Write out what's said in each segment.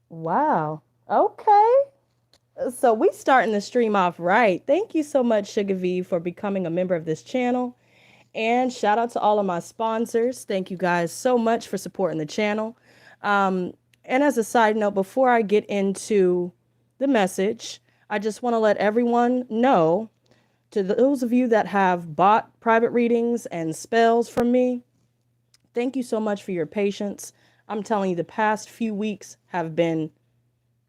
Wow. Okay. So we starting the stream off right. Thank you so much, Sugar V, for becoming a member of this channel. And shout out to all of my sponsors. Thank you guys so much for supporting the channel. Um, and as a side note, before I get into the message, I just want to let everyone know, to those of you that have bought private readings and spells from me, thank you so much for your patience. I'm telling you, the past few weeks have been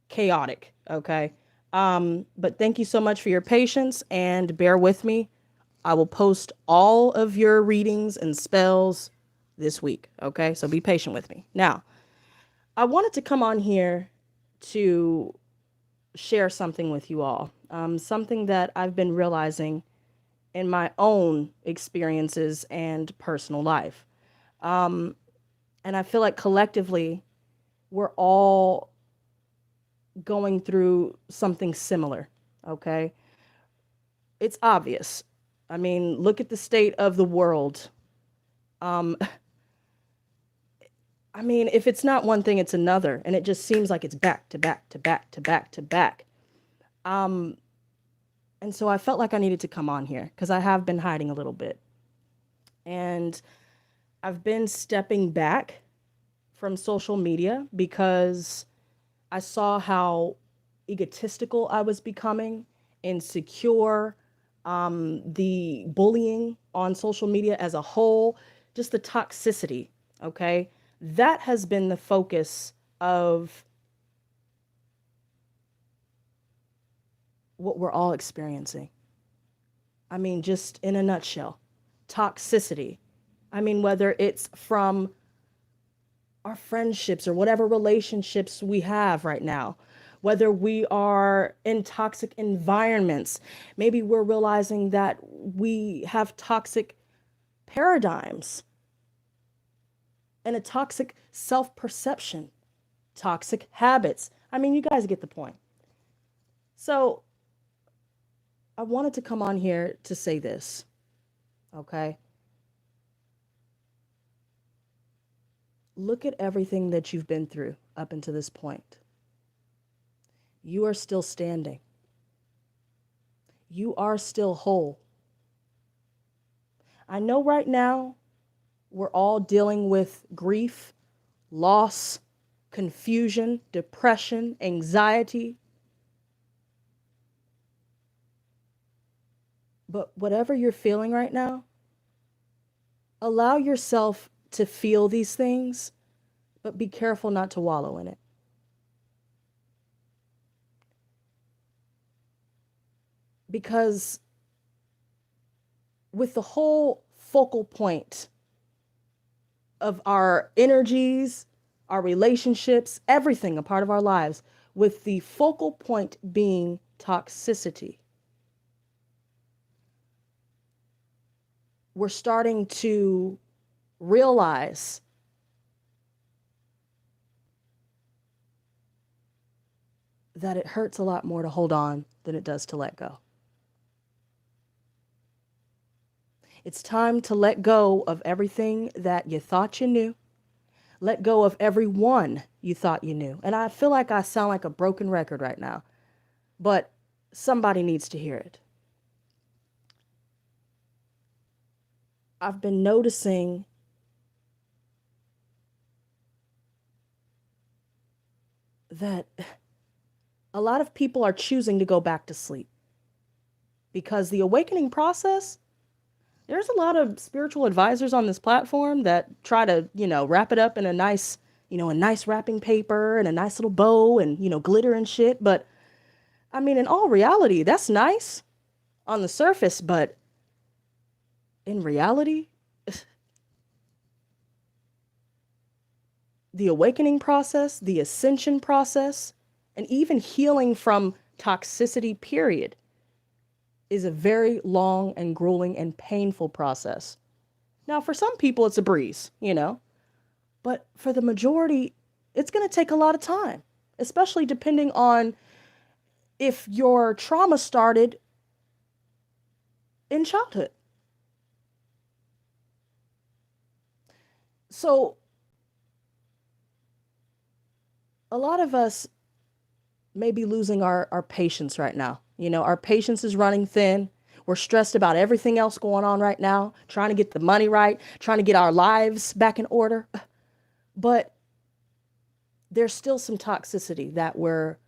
chaotic, okay? But thank you so much for your patience and bear with me. I will post all of your readings and spells this week, okay? So be patient with me. Now, I wanted to come on here to share something with you all, something that I've been realizing in my own experiences and personal life. Um, and I feel like collectively, we're all going through something similar, okay? It's obvious. I mean, look at the state of the world. Um, I mean, if it's not one thing, it's another, and it just seems like it's back to back to back to back to back. Um, and so I felt like I needed to come on here because I have been hiding a little bit, and I've been stepping back from social media because I saw how egotistical I was becoming, insecure, the bullying on social media as a whole, just the toxicity, okay? That has been the focus of what we're all experiencing. I mean, just in a nutshell, toxicity. I mean, whether it's from our friendships or whatever relationships we have right now, whether we are in toxic environments, maybe we're realizing that we have toxic paradigms and a toxic self perception, toxic habits. I mean, you guys get the point. So, I wanted to come on here to say this, okay? Look at everything that you've been through up until this point. You are still standing. You are still whole. I know right now we're all dealing with grief, loss, confusion, depression, anxiety. But whatever you're feeling right now, allow yourself to feel these things, but be careful not to wallow in it. Because with the whole focal point of our energies, our relationships, everything a part of our lives, with the focal point being toxicity, we're starting to realize that it hurts a lot more to hold on than it does to let go. It's time to let go of everything that you thought you knew. Let go of everyone you thought you knew. And I feel like I sound like a broken record right now, but somebody needs to hear it. I've been noticing that a lot of people are choosing to go back to sleep because the awakening process, there's a lot of spiritual advisors on this platform that try to, wrap it up in a nice, a nice wrapping paper and a nice little bow and, glitter and shit. But I mean, in all reality, that's nice on the surface, but in reality, the awakening process, the ascension process, and even healing from toxicity, period, is a very long and grueling and painful process. Now, for some people, it's a breeze, but for the majority, it's going to take a lot of time, especially depending on if your trauma started in childhood. So a lot of us may be losing our patience right now. Our patience is running thin. We're stressed about everything else going on right now, trying to get the money right, trying to get our lives back in order. But there's still some toxicity that we're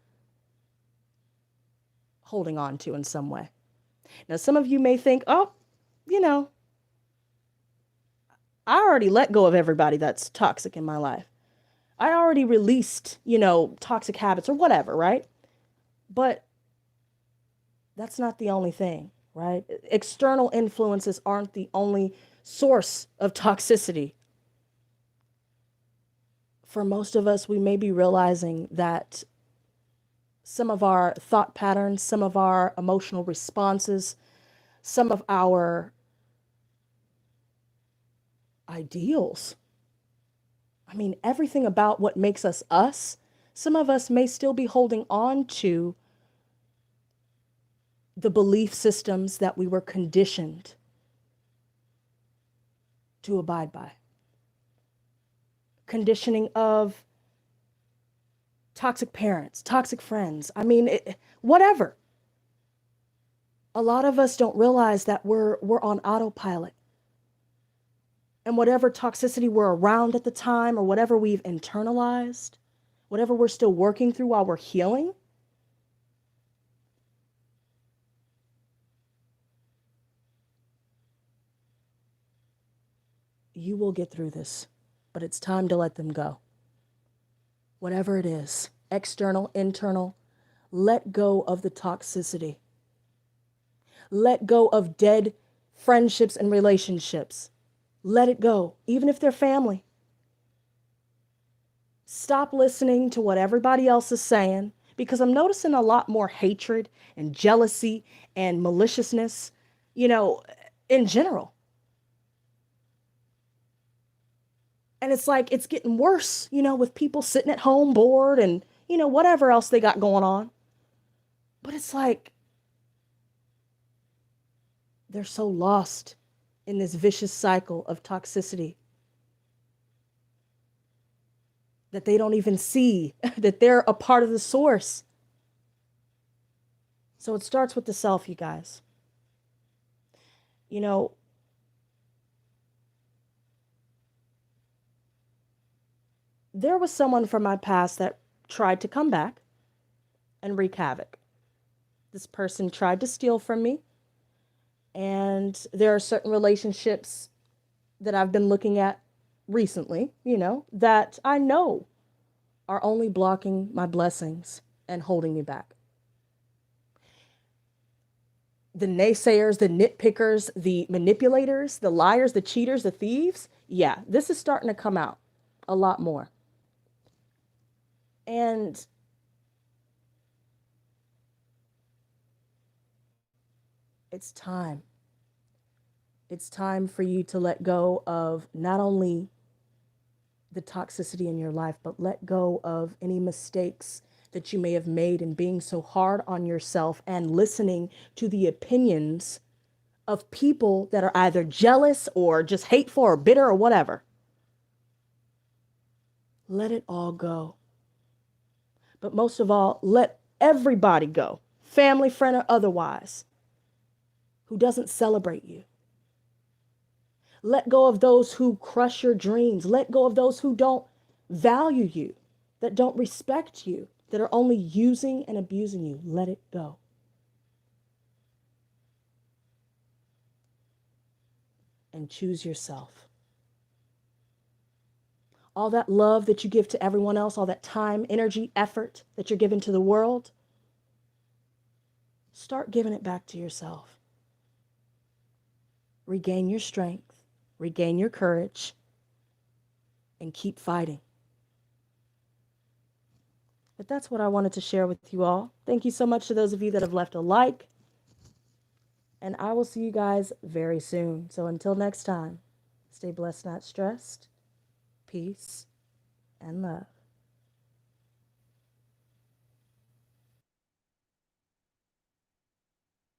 holding on to in some way. Now, some of you may think, oh, you know, I already let go of everybody that's toxic in my life. I already released, toxic habits or whatever, right? But that's not the only thing, right? External influences aren't the only source of toxicity. For most of us, we may be realizing that some of our thought patterns, some of our emotional responses, some of our ideals, everything about what makes us us, some of us may still be holding on to the belief systems that we were conditioned to abide by. Conditioning of toxic parents, toxic friends, whatever. A lot of us don't realize that we're on autopilot. And whatever toxicity we're around at the time, or whatever we've internalized, whatever we're still working through while we're healing, you will get through this, but it's time to let them go. Whatever it is, external, internal, let go of the toxicity. Let go of dead friendships and relationships. Let it go, even if they're family. Stop listening to what everybody else is saying, because I'm noticing a lot more hatred and jealousy and maliciousness, in general. And it's like it's getting worse, with people sitting at home bored and, whatever else they got going on. But it's like they're so lost in this vicious cycle of toxicity that they don't even see that they're a part of the source. So it starts with the self, you guys. There was someone from my past that tried to come back and wreak havoc. This person tried to steal from me. And there are certain relationships that I've been looking at recently, that I know are only blocking my blessings and holding me back. The naysayers, the nitpickers, the manipulators, the liars, the cheaters, the thieves, yeah, this is starting to come out a lot more. And it's time. It's time for you to let go of not only the toxicity in your life, but let go of any mistakes that you may have made in being so hard on yourself and listening to the opinions of people that are either jealous or just hateful or bitter or whatever. Let it all go. But most of all, let everybody go, family, friend, or otherwise, who doesn't celebrate you. Let go of those who crush your dreams. Let go of those who don't value you, that don't respect you, that are only using and abusing you. Let it go. And choose yourself. All that love that you give to everyone else, all that time, energy, effort that you're giving to the world, start giving it back to yourself. Regain your strength, regain your courage, and keep fighting. But that's what I wanted to share with you all. Thank you so much to those of you that have left a like. And I will see you guys very soon. So until next time, stay blessed, not stressed. Peace and love.